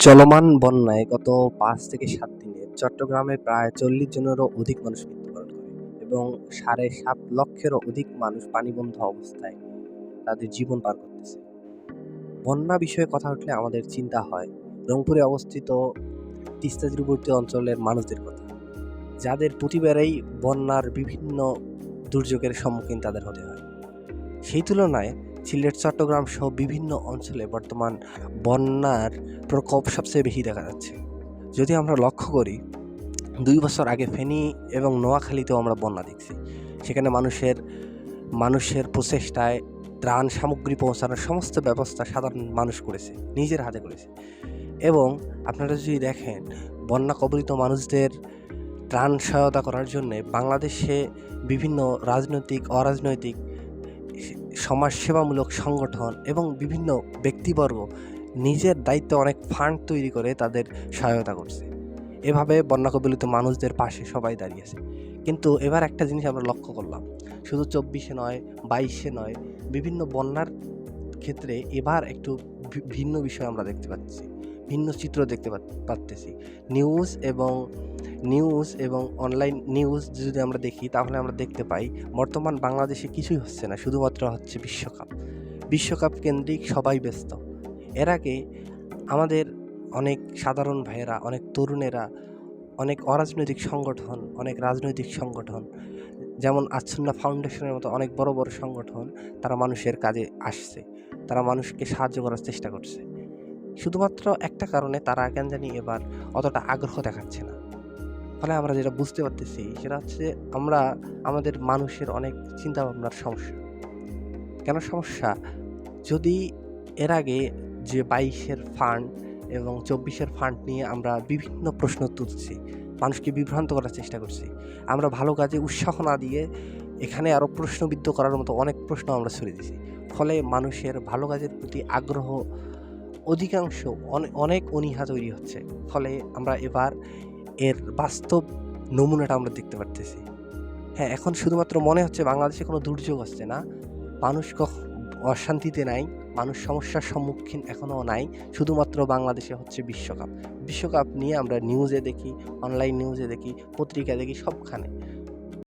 চলমান বন্যায় গত ৫ থেকে ৭ দিনে চট্টগ্রামে প্রায় ৪০ জনেরও অধিক মানুষ মৃত্যুবরণ করে এবং ৭.৫ লক্ষেরও অধিক মানুষ পানিবন্ধ অবস্থায় তাদের জীবন পার করতেছে। বন্যা বিষয়ে কথা উঠলে আমাদের চিন্তা হয় রংপুরে অবস্থিত তিস্তা তীরবর্তী অঞ্চলের মানুষদের কথা, যাদের প্রতিবারেই বন্যার বিভিন্ন দুর্যোগের সম্মুখীন তাদের হতে হয়। সেই তুলনায় সিলেট, চট্টগ্রাম সহ বিভিন্ন অঞ্চলে বর্তমান বন্যার প্রকোপ সবচেয়ে বেশি দেখা যাচ্ছে। যদি আমরা লক্ষ্য করি ২ বছর আগে ফেনী এবং নোয়াখালীতেও আমরা বন্যা দেখছি। সেখানে মানুষের প্রচেষ্টায় ত্রাণ সামগ্রী পৌঁছানোর সমস্ত ব্যবস্থা সাধারণ মানুষ করেছে, নিজের হাতে করেছে। এবং আপনারা যদি দেখেন বন্যা কবলিত মানুষদের ত্রাণ সহায়তা করার জন্যে বাংলাদেশে বিভিন্ন রাজনৈতিক, অরাজনৈতিক, সমাজসেবামূলক সংগঠন এবং বিভিন্ন ব্যক্তিবর্গ নিজের দায়িত্বে অনেক ফান্ড তৈরি করে তাদের সহায়তা করছে। এভাবে বন্যা কবলিত মানুষদের পাশে সবাই দাঁড়িয়েছে। কিন্তু এবার একটা জিনিস আমরা লক্ষ্য করলাম, শুধু ২৪-এ নয়, 22-এ নয়, বিভিন্ন বন্যার ক্ষেত্রে এবার একটু ভিন্ন বিষয় আমরা দেখতে পাচ্ছি, ভিন্ন চিত্র দেখতে পাচ্তেছি। নিউজ এবং অনলাইন নিউজ যদি আমরা দেখি তাহলে আমরা দেখতে পাই বর্তমান বাংলাদেশে কিছুই হচ্ছে না, শুধুমাত্র হচ্ছে বিশ্বকাপ কেন্দ্রিক সবাই ব্যস্ত। এর আগে আমাদের অনেক সাধারণ ভাইয়েরা, অনেক তরুণেরা, অনেক অরাজনৈতিক সংগঠন, অনেক রাজনৈতিক সংগঠন, যেমন আচ্ছন্ন ফাউন্ডেশনের মতো অনেক বড় বড় সংগঠন, তারা মানুষের কাজে আসছে, তারা মানুষকে সাহায্য করার চেষ্টা করছে। শুধুমাত্র একটা কারণে তারা কেন জানি এবার অতটা আগ্রহ দেখাচ্ছে না। ফলে আমরা যেটা বুঝতে পারতেছি সেটা হচ্ছে আমাদের মানুষের অনেক চিন্তাভাবনার সমস্যা। কেন সমস্যা? যদি এর আগে যে ২২-এর ফান্ড এবং ২৪-এর ফান্ড নিয়ে আমরা বিভিন্ন প্রশ্ন তুলছি, মানুষকে বিভ্রান্ত করার চেষ্টা করছি, আমরা ভালো কাজে উৎসাহ না দিয়ে এখানে আরও প্রশ্নবিদ্ধ করার মতো অনেক প্রশ্ন আমরা ছড়িয়ে দিছি। ফলে মানুষের ভালো কাজের প্রতি আগ্রহ অধিকাংশ অনেক অনীহা তৈরি হচ্ছে। ফলে আমরা এবার এর বাস্তব নমুনাটা আমরা দেখতে পারতেছি। হ্যাঁ, এখন শুধুমাত্র মনে হচ্ছে বাংলাদেশে কোনো দুর্যোগ আসছে না, মানুষ অশান্তিতে নাই, মানুষ সমস্যার সম্মুখীন এখনও নাই, শুধুমাত্র বাংলাদেশে হচ্ছে বিশ্বকাপ নিয়ে আমরা নিউজে দেখি, অনলাইন নিউজে দেখি, পত্রিকায় দেখি, সবখানে